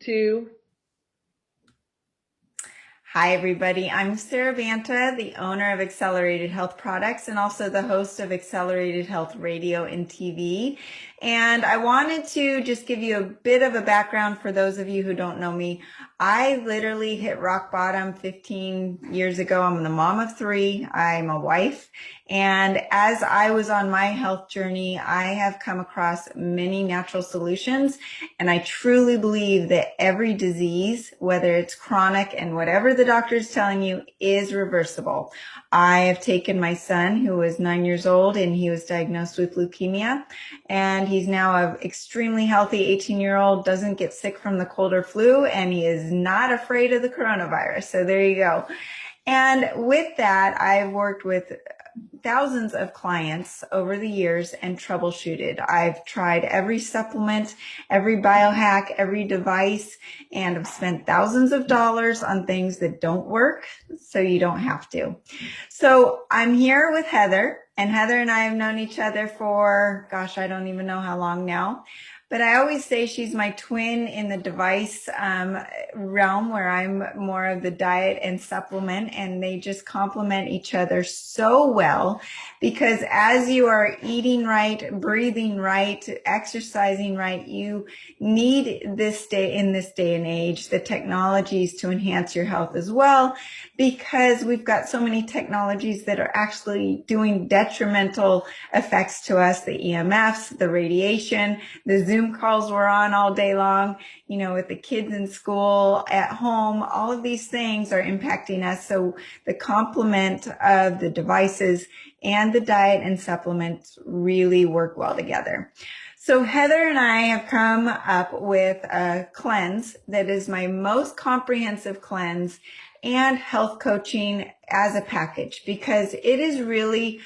2. Hi, everybody. I'm Sarah Banta, the owner of Accelerated Health Products and also the host of Accelerated Health Radio and TV. And I wanted to just give you a bit of a background for those of you who don't know me. I literally hit rock bottom 15 years ago. I'm the mom of 3. I'm a wife. And as I was on my health journey, I have come across many natural solutions. And I truly believe that every disease, whether it's chronic and whatever the doctor is telling you, is reversible. I have taken my son, who was 9 years old, and he was diagnosed with leukemia. And he's now an extremely healthy 18-year-old, doesn't get sick from the cold or flu, and he is not afraid of the coronavirus. So there you go. And with that, I've worked with thousands of clients over the years and troubleshooted. I've tried every supplement, every biohack, every device, and I've spent thousands of dollars on things that don't work, so you don't have to. So I'm here with Heather, and Heather and I have known each other for, gosh, I don't even know how long now. But I always say she's my twin in the device realm, where I'm more of the diet and supplement, and they just complement each other so well, because as you are eating right, breathing right, exercising right, you need this day, in this day and age, the technologies to enhance your health as well, because we've got so many technologies that are actually doing detrimental effects to us, the EMFs, the radiation, the Zoom calls we're on all day long, you know, with the kids in school, at home, all of these things are impacting us. So the complement of the devices and the diet and supplements really work well together. So Heather and I have come up with a cleanse that is my most comprehensive cleanse and health coaching as a package, because it is really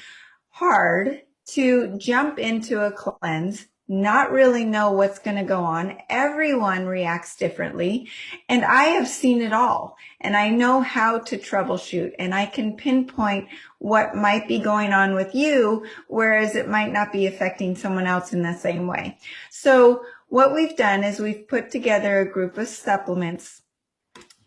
hard to jump into a cleanse, not really know what's going to go on. Everyone reacts differently, and I have seen it all, and I know how to troubleshoot, and I can pinpoint what might be going on with you, whereas it might not be affecting someone else in the same way. So what we've done is we've put together a group of supplements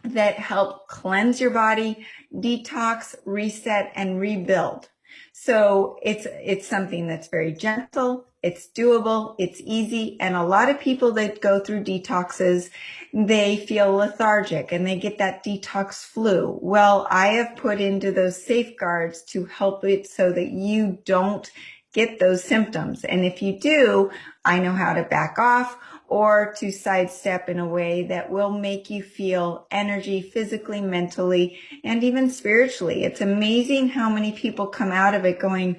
that help cleanse your body, detox, reset, and rebuild. So it's something that's very gentle, it's doable, it's easy, and a lot of people that go through detoxes, they feel lethargic and they get that detox flu. Well, I have put into those safeguards to help it so that you don't get those symptoms. And if you do, I know how to back off or to sidestep in a way that will make you feel energy physically, mentally, and even spiritually. It's amazing how many people come out of it going,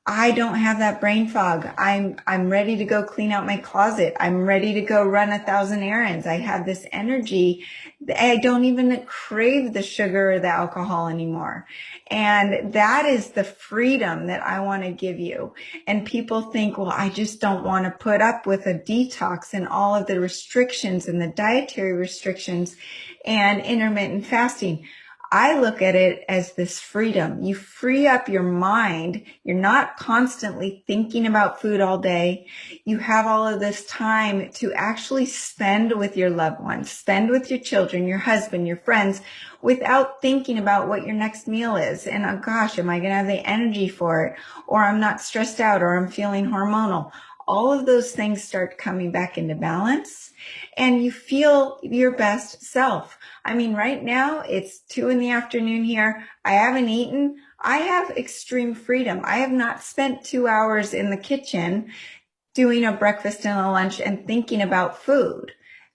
I don't have that brain fog. I'm ready to go clean out my closet. I'm ready to go run 1,000 errands. I have this energy. I don't even crave the sugar or the alcohol anymore. And that is the freedom that I want to give you. And people think, well, I just don't want to put up with a detox and all of the restrictions and the dietary restrictions and intermittent fasting. I look at it as this freedom. You free up your mind. You're not constantly thinking about food all day. You have all of this time to actually spend with your loved ones, spend with your children, your husband, your friends, without thinking about what your next meal is. And oh gosh, am I going to have the energy for it? Or I'm not stressed out, or I'm feeling hormonal. All of those things start coming back into balance, and you feel your best self. I mean, right now it's 2 p.m. here. I haven't eaten. I have extreme freedom. I have not spent 2 hours in the kitchen doing a breakfast and a lunch and thinking about food.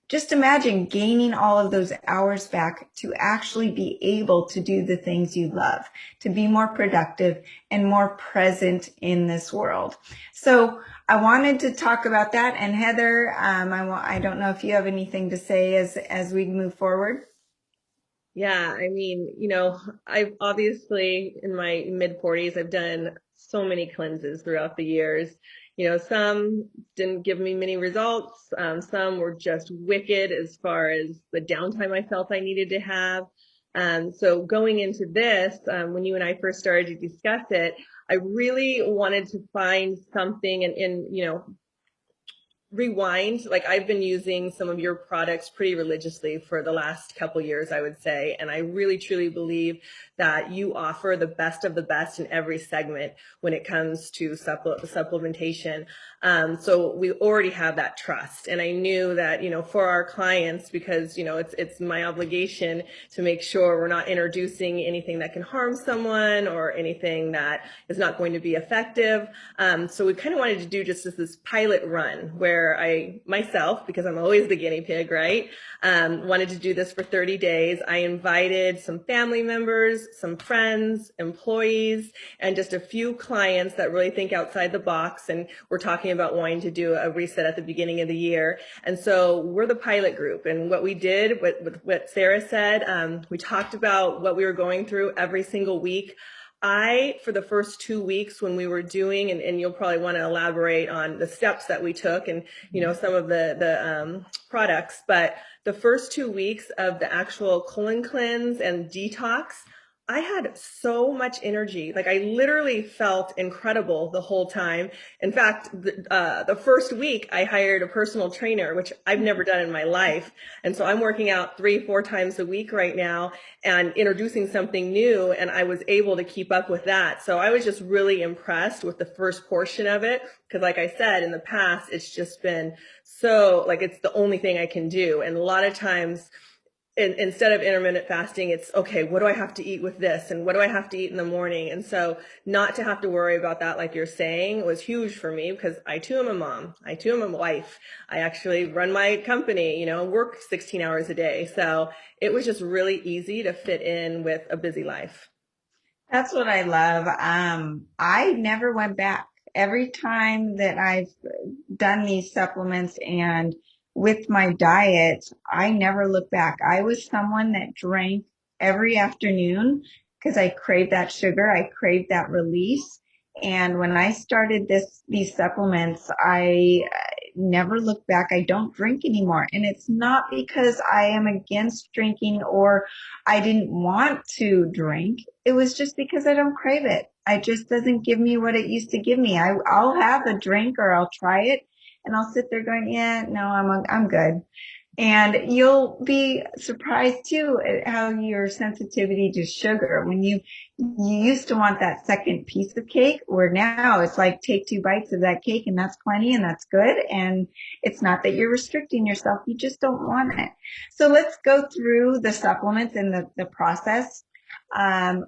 Just imagine gaining all of those hours back to actually be able to do the things you love, to be more productive and more present in this world. So I wanted to talk about that. And Heather, I don't know if you have anything to say as we move forward. Yeah, I mean, I've obviously in my mid 40s, I've done so many cleanses throughout the years. Some didn't give me many results. Some were just wicked as far as the downtime I felt I needed to have. So going into this, when you and I first started to discuss it, I really wanted to find something and rewind, like I've been using some of your products pretty religiously for the last couple years, I would say. And I really truly believe that you offer the best of the best in every segment when it comes to supplementation. So we already have that trust. And I knew that, for our clients, because, it's my obligation to make sure we're not introducing anything that can harm someone or anything that is not going to be effective. So we kind of wanted to do just this pilot run where I myself, because I'm always the guinea pig, right? Wanted to do this for 30 days. I invited some family members, some friends, employees, and just a few clients that really think outside the box. And we're talking about wanting to do a reset at the beginning of the year. And so we're the pilot group. And what we did, what Sarah said, we talked about what we were going through every single week. For the first 2 weeks when we were doing, and you'll probably want to elaborate on the steps that we took and, some of the products, but the first 2 weeks of the actual colon cleanse and detox, I had so much energy. Like I literally felt incredible the whole time. In fact, the first week I hired a personal trainer, which I've never done in my life. And so I'm working out 3-4 times a week right now and introducing something new. And I was able to keep up with that. So I was just really impressed with the first portion of it. Cause like I said, in the past, it's just been so like, it's the only thing I can do. And a lot of times, instead of intermittent fasting, it's okay, what do I have to eat with this? And what do I have to eat in the morning? And so not to have to worry about that, like you're saying, was huge for me because I too am a mom. I too am a wife. I actually run my company, work 16 hours a day. So it was just really easy to fit in with a busy life. That's what I love. I never went back. Every time that I've done these supplements and with my diet, I never look back. I was someone that drank every afternoon because I craved that sugar. I craved that release. And when I started these supplements, I never look back. I don't drink anymore. And it's not because I am against drinking or I didn't want to drink. It was just because I don't crave it. It just doesn't give me what it used to give me. I'll have a drink or I'll try it and I'll sit there going, yeah, no, I'm good. And you'll be surprised too at how your sensitivity to sugar, when you used to want that second piece of cake, where now it's like take 2 bites of that cake and that's plenty and that's good. And it's not that you're restricting yourself. You just don't want it. So let's go through the supplements and the process. Um,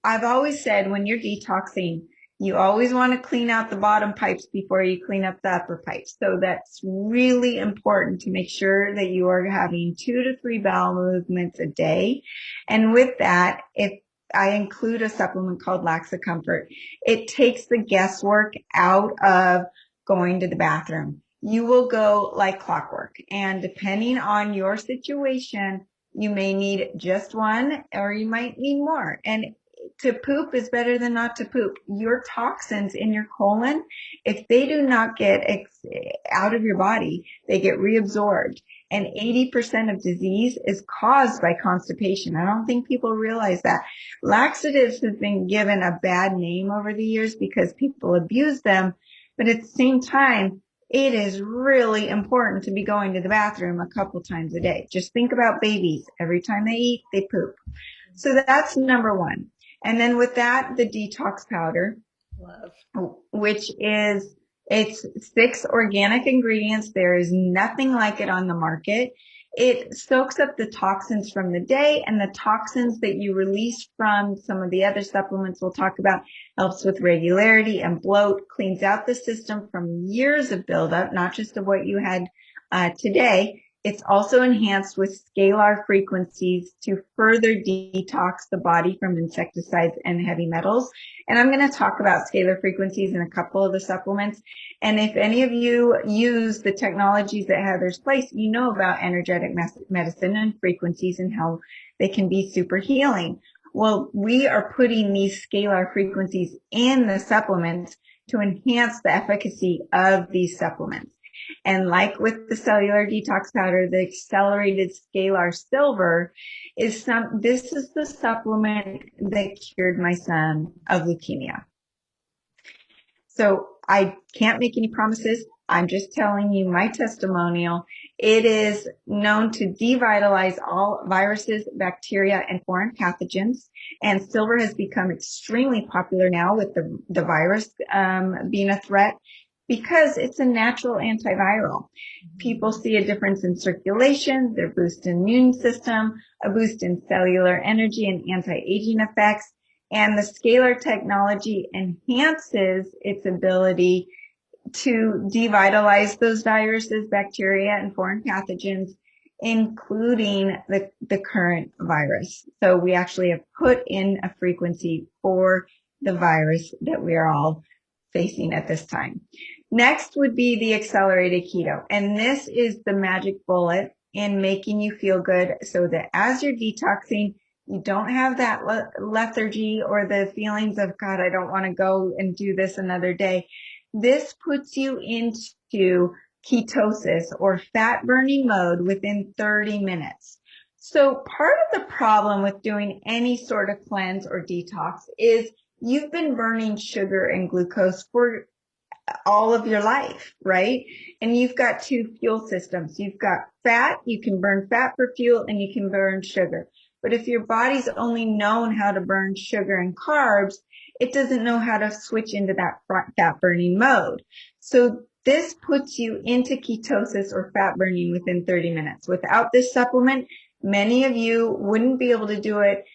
I've always said when you're detoxing, you always want to clean out the bottom pipes before you clean up the upper pipes. So that's really important to make sure that you are having 2 to 3 bowel movements a day. And with that, if I include a supplement called Laxa Comfort, it takes the guesswork out of going to the bathroom. You will go like clockwork. And depending on your situation, you may need just one or you might need more. And to poop is better than not to poop. Your toxins in your colon, if they do not get out of your body, they get reabsorbed. And 80% of disease is caused by constipation. I don't think people realize that. Laxatives have been given a bad name over the years because people abuse them. But at the same time, it is really important to be going to the bathroom a couple times a day. Just think about babies. Every time they eat, they poop. So that's number one. And then with that, the detox powder, Love. which is, it's 6 organic ingredients. There is nothing like it on the market. It soaks up the toxins from the day, and the toxins that you release from some of the other supplements we'll talk about helps with regularity and bloat, cleans out the system from years of buildup, not just of what you had today. It's also enhanced with scalar frequencies to further detox the body from insecticides and heavy metals. And I'm going to talk about scalar frequencies in a couple of the supplements. And if any of you use the technologies that Heather's placed, you know about energetic medicine and frequencies and how they can be super healing. Well, we are putting these scalar frequencies in the supplements to enhance the efficacy of these supplements. And like with the cellular detox powder, the accelerated scalar silver this is the supplement that cured my son of leukemia. So I can't make any promises. I'm just telling you my testimonial. It is known to devitalize all viruses, bacteria, and foreign pathogens. And silver has become extremely popular now with the virus being a threat because it's a natural antiviral. People see a difference in circulation, their boost in immune system, a boost in cellular energy and anti-aging effects. And the Scalar technology enhances its ability to devitalize those viruses, bacteria, and foreign pathogens, including the current virus. So we actually have put in a frequency for the virus that we are all facing at this time. Next would be the accelerated keto. And this is the magic bullet in making you feel good so that as you're detoxing, you don't have that lethargy or the feelings of, God, I don't want to go and do this another day. This puts you into ketosis or fat burning mode within 30 minutes. So part of the problem with doing any sort of cleanse or detox is you've been burning sugar and glucose for all of your life, right? And you've got two fuel systems. You've got fat, you can burn fat for fuel, and you can burn sugar. But if your body's only known how to burn sugar and carbs, it doesn't know how to switch into that fat burning mode. So this puts you into ketosis or fat burning within 30 minutes. Without this supplement, many of you wouldn't be able to do it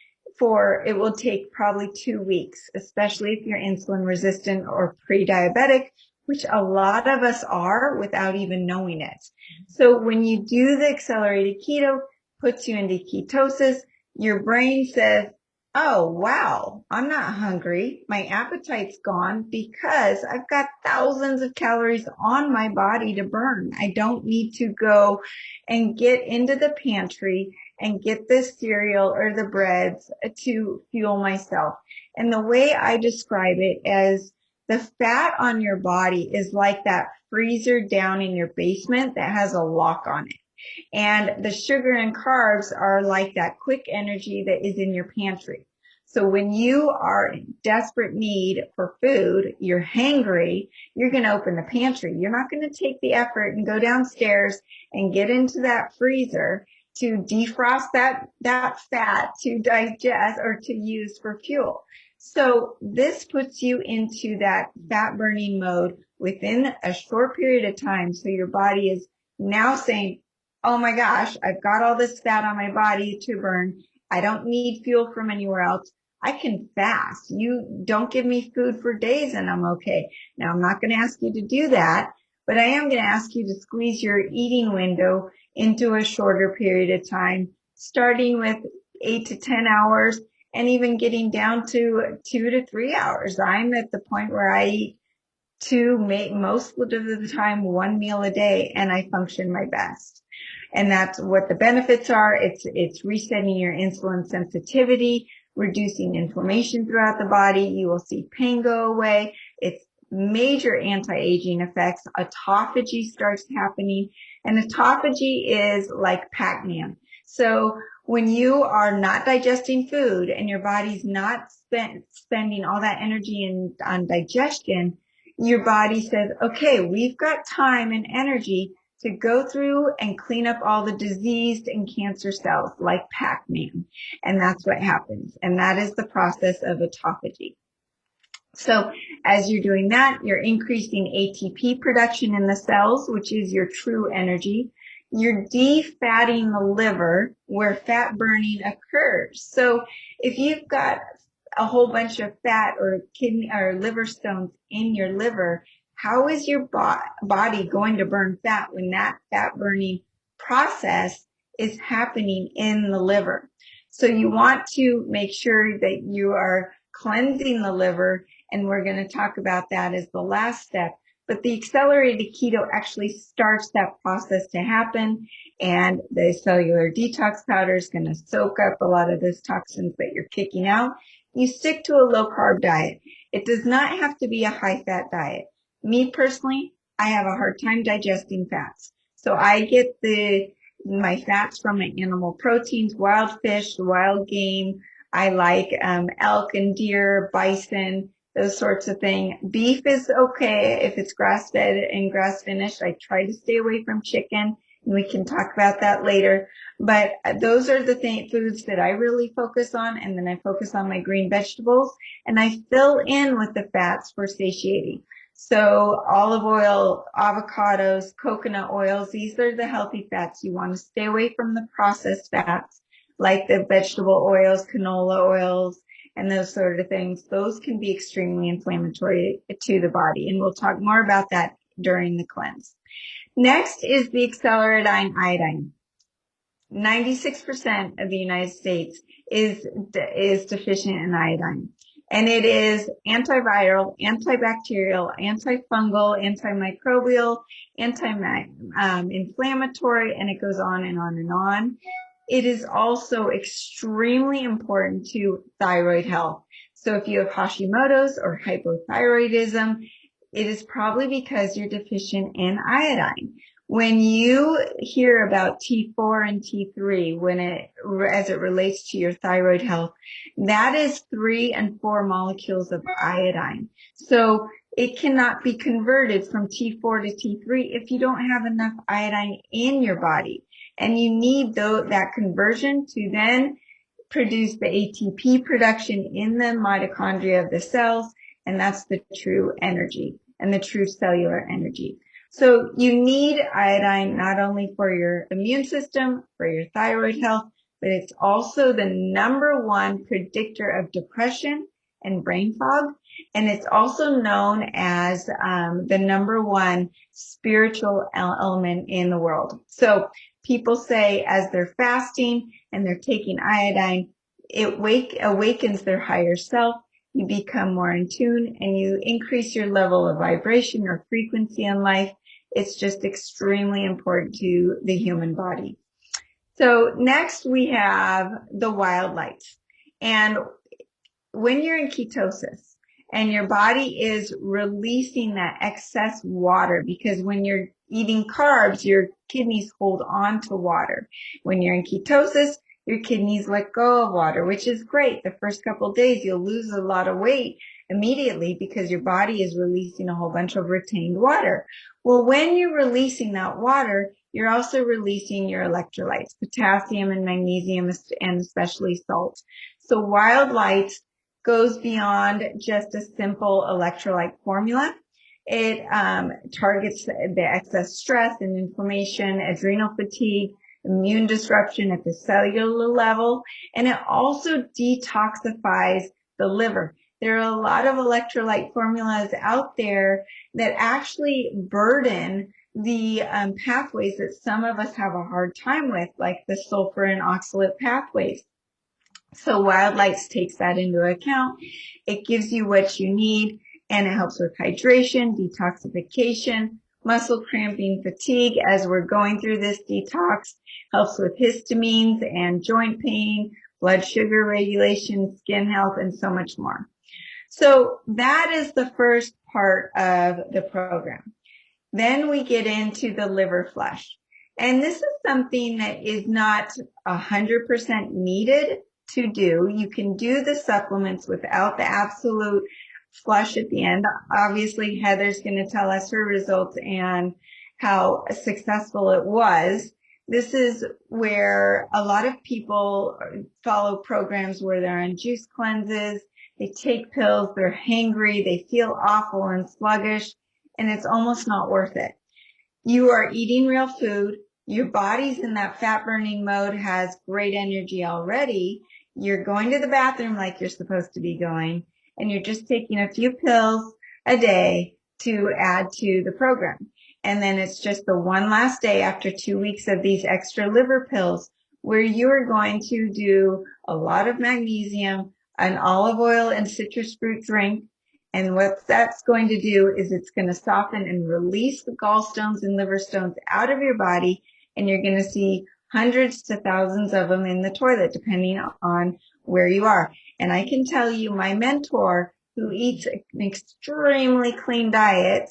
it will take probably 2 weeks, especially if you're insulin resistant or pre-diabetic, which a lot of us are without even knowing it. So when you do the accelerated keto, puts you into ketosis, your brain says, oh, wow, I'm not hungry. My appetite's gone because I've got thousands of calories on my body to burn. I don't need to go and get into the pantry and get the cereal or the breads to fuel myself. And the way I describe it as the fat on your body is like that freezer down in your basement that has a lock on it. And the sugar and carbs are like that quick energy that is in your pantry. So when you are in desperate need for food, you're hangry, you're going to open the pantry. You're not going to take the effort and go downstairs and get into that freezer to defrost that fat to digest or to use for fuel. So this puts you into that fat burning mode within a short period of time. So your body is now saying, oh my gosh, I've got all this fat on my body to burn. I don't need fuel from anywhere else. I can fast. You don't give me food for days and I'm okay. Now, I'm not going to ask you to do that, but I am going to ask you to squeeze your eating window into a shorter period of time, starting with 8 to 10 hours and even getting down to 2 to 3 hours. I'm at the point where I eat most of the time 1 meal a day and I function my best. And that's what the benefits are. It's resetting your insulin sensitivity, reducing inflammation throughout the body. You will see pain go away. It's major anti-aging effects. Autophagy starts happening, and autophagy is like Pac-Man. So when you are not digesting food and your body's not spending all that energy on digestion, your body says, okay, we've got time and energy to go through and clean up all the diseased and cancer cells like Pac-Man. And that's what happens. And that is the process of autophagy. So as you're doing that, you're increasing ATP production in the cells, which is your true energy. You're defatting the liver where fat burning occurs. So if you've got a whole bunch of fat or kidney or liver stones in your liver, how is your body going to burn fat when that fat burning process is happening in the liver? So you want to make sure that you are cleansing the liver, and we're going to talk about that as the last step. But the accelerated keto actually starts that process to happen, and the cellular detox powder is going to soak up a lot of those toxins that you're kicking out. You stick to a low carb diet. It does not have to be a high fat diet. Me personally, I have a hard time digesting fats. So I get my fats from my animal proteins, wild fish, wild game. I like elk and deer, bison, those sorts of things. Beef is okay if it's grass-fed and grass-finished. I try to stay away from chicken, and we can talk about that later. But those are the foods that I really focus on, and then I focus on my green vegetables, and I fill in with the fats for satiating. So olive oil, avocados, coconut oils, these are the healthy fats. You want to stay away from the processed fats like the vegetable oils, canola oils, and those sort of things. Those can be extremely inflammatory to the body, and we'll talk more about that during the cleanse. Next is the Acceleradine iodine. 96% of the United States is deficient in iodine. And it is antiviral, antibacterial, antifungal, antimicrobial, anti-inflammatory, and it goes on and on and on. It is also extremely important to thyroid health. So if you have Hashimoto's or hypothyroidism, it is probably because you're deficient in iodine. When you hear about T4 and T3, as it relates to your thyroid health, that is 3 and 4 molecules of iodine. So it cannot be converted from T4 to T3 if you don't have enough iodine in your body. And you need that conversion to then produce the ATP production in the mitochondria of the cells, and that's the true energy and the true cellular energy. So you need iodine not only for your immune system, for your thyroid health, but it's also the number one predictor of depression and brain fog. And it's also known as the number one spiritual element in the world. So people say as they're fasting and they're taking iodine, it awakens their higher self. You become more in tune and you increase your level of vibration or frequency in life. It's just extremely important to the human body. So next we have the Wild-Lytes. And when you're in ketosis and your body is releasing that excess water, because when you're eating carbs, your kidneys hold on to water. When you're in ketosis, your kidneys let go of water, which is great. The first couple of days, you'll lose a lot of weight immediately because your body is releasing a whole bunch of retained water. Well, when you're releasing that water, you're also releasing your electrolytes, potassium and magnesium, and especially salt. So Wild-Lytes goes beyond just a simple electrolyte formula. It targets the excess stress and inflammation, adrenal fatigue, immune disruption at the cellular level, and it also detoxifies the liver. There are a lot of electrolyte formulas out there that actually burden the pathways that some of us have a hard time with, like the sulfur and oxalate pathways. So Wild-Lytes takes that into account. It gives you what you need, and it helps with hydration, detoxification, muscle cramping, fatigue as we're going through this detox, helps with histamines and joint pain, blood sugar regulation, skin health, and so much more. So that is the first part of the program. Then we get into the liver flush. And this is something that is not 100% needed to do. You can do the supplements without the absolute flush at the end. Obviously, Heather's going to tell us her results and how successful it was. This is where a lot of people follow programs where they're on juice cleanses, they take pills, they're hangry, they feel awful and sluggish, and it's almost not worth it. You are eating real food. Your body's in that fat burning mode, has great energy already. You're going to the bathroom like you're supposed to be going, and you're just taking a few pills a day to add to the program. And then it's just the one last day after 2 weeks of these extra liver pills where you're going to do a lot of magnesium, an olive oil and citrus fruit drink. And what that's going to do is it's going to soften and release the gallstones and liver stones out of your body. And you're going to see hundreds to thousands of them in the toilet, depending on where you are. And I can tell you, my mentor, who eats an extremely clean diet,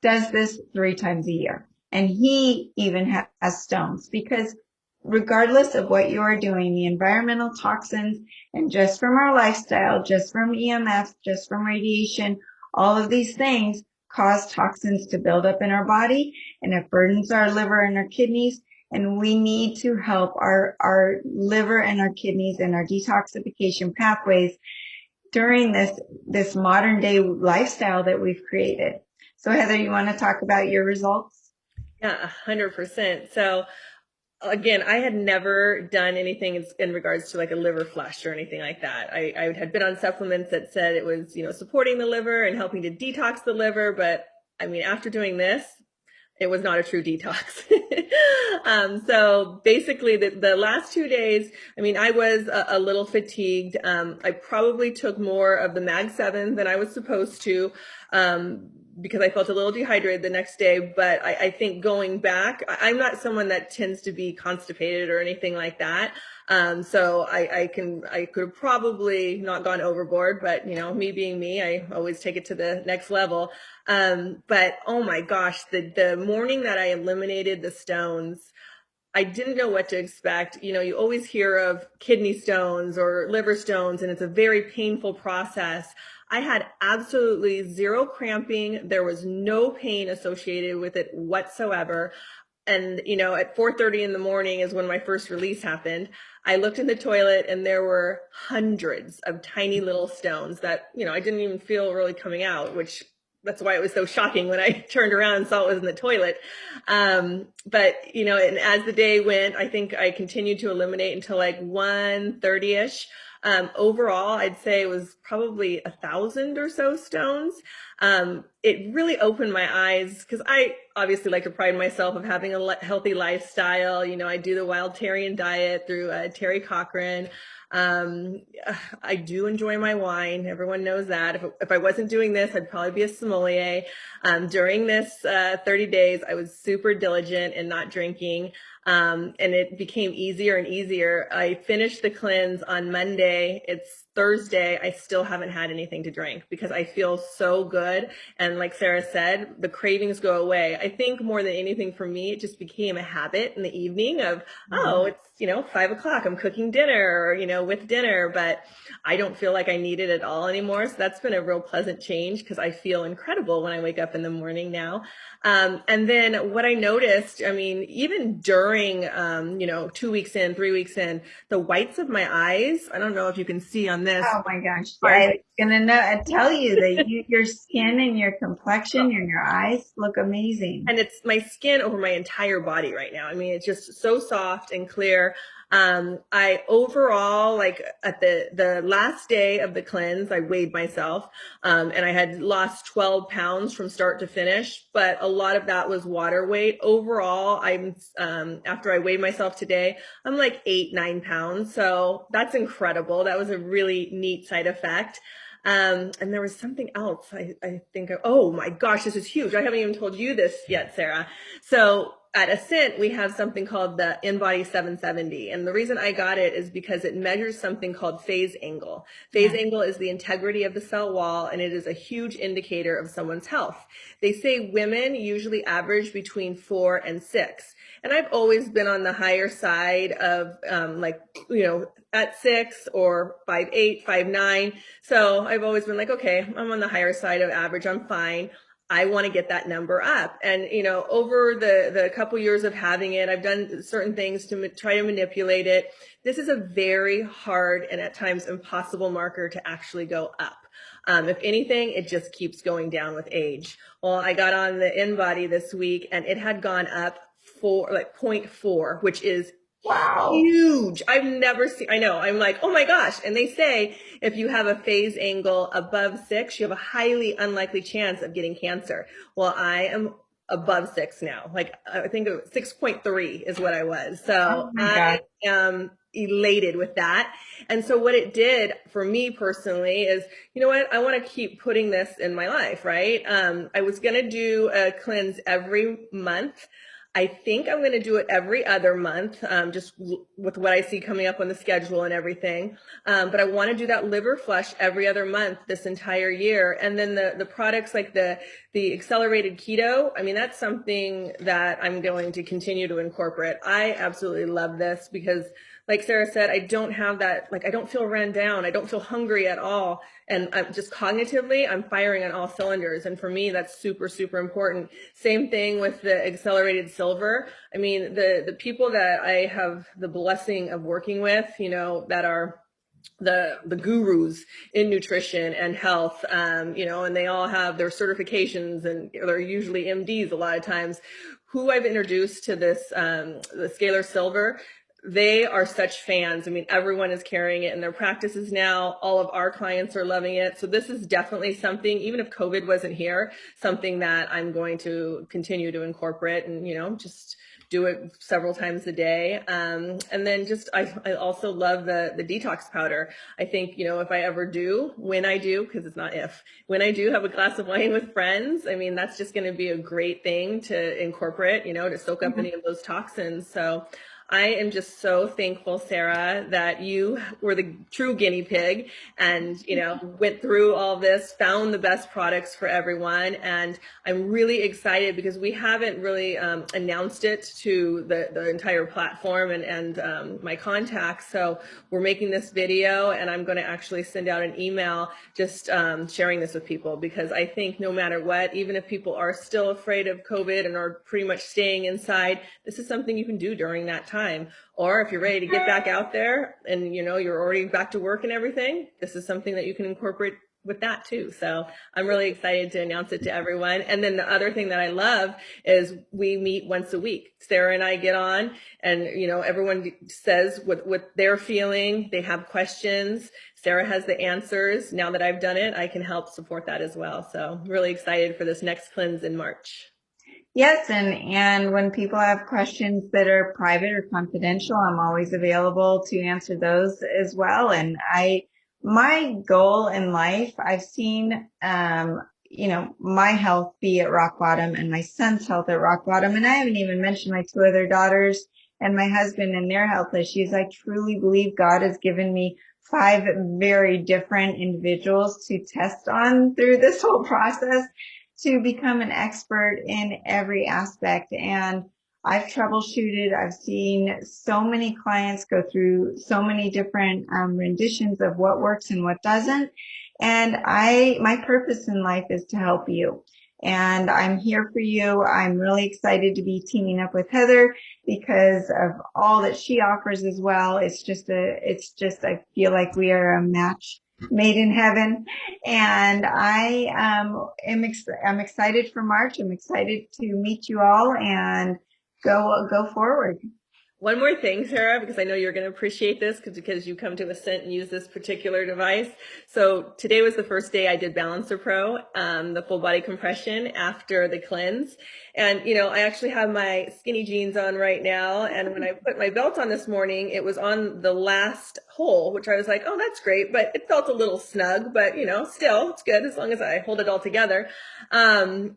does this 3 times a year. And he even has stones because regardless of what you are doing, the environmental toxins, and just from our lifestyle, just from EMFs, just from radiation, all of these things cause toxins to build up in our body, and it burdens our liver and our kidneys. And we need to help our liver and our kidneys and our detoxification pathways during this modern day lifestyle that we've created. So Heather, you want to talk about your results? Yeah, 100%. So again, I had never done anything in regards to like a liver flush or anything like that. I had been on supplements that said it was, supporting the liver and helping to detox the liver. But I mean, after doing this, it was not a true detox. So basically the last 2 days, I mean, I was a little fatigued. I probably took more of the Mag 7 than I was supposed to, because I felt a little dehydrated the next day. But I think going back, I'm not someone that tends to be constipated or anything like that. So I could have probably not gone overboard, but me being me, I always take it to the next level. But oh my gosh, the morning that I eliminated the stones, I didn't know what to expect. You always hear of kidney stones or liver stones, and it's a very painful process. I had absolutely zero cramping. There was no pain associated with it whatsoever. And at 4:30 in the morning is when my first release happened. I looked in the toilet and there were hundreds of tiny little stones that I didn't even feel really coming out, which that's why it was so shocking when I turned around and saw it was in the toilet. But and as the day went, I think I continued to eliminate until like 1:30ish. Overall, I'd say it was probably 1,000 or so stones. It really opened my eyes because I obviously like to pride myself of having a healthy lifestyle. I do the Wild-Tarian diet through Terry Cochran. Um, I do enjoy my wine. Everyone knows that. If I wasn't doing this, I'd probably be a sommelier. During this 30 days, I was super diligent in not drinking. And it became easier and easier. I finished the cleanse on Monday. It's Thursday. I still haven't had anything to drink because I feel so good. And like Sarah said, the cravings go away. I think more than anything for me, it just became a habit in the evening of, oh, it's, 5 o'clock. I'm cooking dinner or, with dinner, but I don't feel like I need it at all anymore. So that's been a real pleasant change because I feel incredible when I wake up in the morning now. And then what I noticed, I mean, even during, 2 weeks in, 3 weeks in, the whites of my eyes, I don't know if you can see on this, Oh my gosh. Yeah, are I was gonna tell you that your skin and your complexion and your eyes look amazing. and it's my skin over my entire body right now. I mean, it's just so soft and clear. I overall, like at the last day of the cleanse, I weighed myself, and I had lost 12 pounds from start to finish, but a lot of that was water weight. Overall, after I weighed myself today, I'm like 8, 9 pounds. So that's incredible. That was a really neat side effect. And there was something else. I think, oh my gosh, this is huge. I haven't even told you this yet, Sarah. So at Ascent, we have something called the InBody 770. And the reason I got it is because it measures something called phase angle. Phase angle is the integrity of the cell wall, and it is a huge indicator of someone's health. They say women usually average between 4 and 6. And I've always been on the higher side of at 6 or 5'8", 5'9". So I've always been like, okay, I'm on the higher side of average. I'm fine. I want to get that number up. And, over the couple years of having it, I've done certain things to try to manipulate it. This is a very hard and at times impossible marker to actually go up. If anything, it just keeps going down with age. Well, I got on the InBody this week and it had gone up like 0.4, which is Wow. huge. I've never seen, I know, I'm like, oh my gosh. And they say if you have a phase angle above 6, you have a highly unlikely chance of getting cancer. Well, I am above 6 now. Like I think 6.3 is what I was. Oh So my I God. am elated with that. And so what it did for me personally is, you know what, I want to keep putting this in my life, right? I was going to do a cleanse every month. I think I'm going to do it every other month, just with what I see coming up on the schedule and everything. But I want to do that liver flush every other month this entire year. And then the products like the accelerated keto, I mean, that's something that I'm going to continue to incorporate. I absolutely love this because, like Sarah said, I don't have that, like, I don't feel run down. I don't feel hungry at all. And I'm just cognitively, I'm firing on all cylinders. And for me, that's super, super important. Same thing with the accelerated silver. I mean, the people that I have the blessing of working with, you know, that are the gurus in nutrition and health, you know, and they all have their certifications and they're usually MDs a lot of times, who I've introduced to this, the Scalar Silver. They are such fans. I mean, everyone is carrying it in their practices now. All of our clients are loving it. So this is definitely something, even if COVID wasn't here, something that I'm going to continue to incorporate and, you know, just do it several times a day. And then just, I also love the detox powder. I think, you know, if I ever do, when I do, because it's not if, when I do have a glass of wine with friends, I mean, that's just going to be a great thing to incorporate, you know, to soak up any of those toxins. So I am just so thankful, Sarah, that you were the true guinea pig and, you know, went through all this, found the best products for everyone. And I'm really excited because we haven't really announced it to the entire platform and my contacts. So we're making this video and I'm going to actually send out an email just sharing this with people because I think no matter what, even if people are still afraid of COVID and are pretty much staying inside, this is something you can do during that time. Or if you're ready to get back out there and, you know, you're already back to work and everything, this is something that you can incorporate with that too. So I'm really excited to announce it to everyone. And then the other thing that I love is we meet once a week. Sarah and I get on and, you know, everyone says what they're feeling. They have questions. Sarah has the answers. Now that I've done it, I can help support that as well. So I'm really excited for this next cleanse in March. Yes, and when people have questions that are private or confidential, I'm always available to answer those as well. And my goal in life, I've seen, you know, my health be at rock bottom and my son's health at rock bottom. And I haven't even mentioned my two other daughters and my husband and their health issues. I truly believe God has given me 5 very different individuals to test on through this whole process to become an expert in every aspect. And I've troubleshooted. I've seen so many clients go through so many different renditions of what works and what doesn't. And my purpose in life is to help you. And I'm here for you. I'm really excited to be teaming up with Heather because of all that she offers as well. I feel like we are a match made in heaven. And I'm excited for March. I'm excited to meet you all and go forward. One more thing, Sarah, because I know you're going to appreciate this because you come to Ascent and use this particular device. So today was the first day I did Balancer Pro, the full body compression after the cleanse. And, you know, I actually have my skinny jeans on right now. And when I put my belt on this morning, it was on the last hole, which I was like, oh, that's great. But it felt a little snug, but, you know, still it's good as long as I hold it all together. And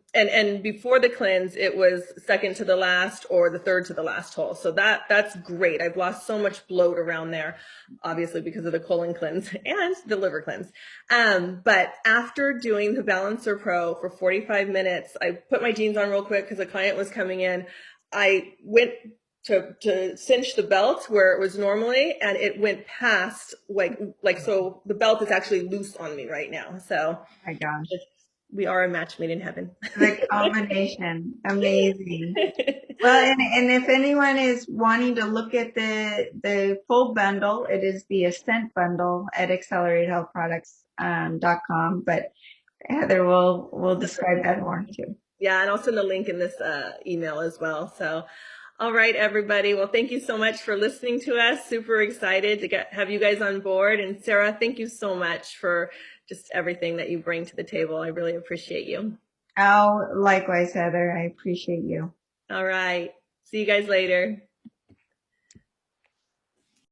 before the cleanse, it was second to the last or the third to the last hole. So that's great. I've lost so much bloat around there, obviously because of the colon cleanse and the liver cleanse. But after doing the Balancer Pro for 45 minutes, I put my jeans on real quick because a client was coming in. I went to cinch the belt where it was normally, and it went past like so the belt is actually loose on me right now. So Oh my gosh. we are a match made in heaven. The combination. Amazing. Well, and if anyone is wanting to look at the full bundle, it is the Ascent bundle at acceleratedhealthproducts.com. But Heather will describe that more too. Yeah, and I'll send a link in this email as well. So, all right, everybody. Well, thank you so much for listening to us. Super excited to have you guys on board. And Sarah, thank you so much for just everything that you bring to the table. I really appreciate you. Oh, likewise, Heather. I appreciate you. All right. See you guys later.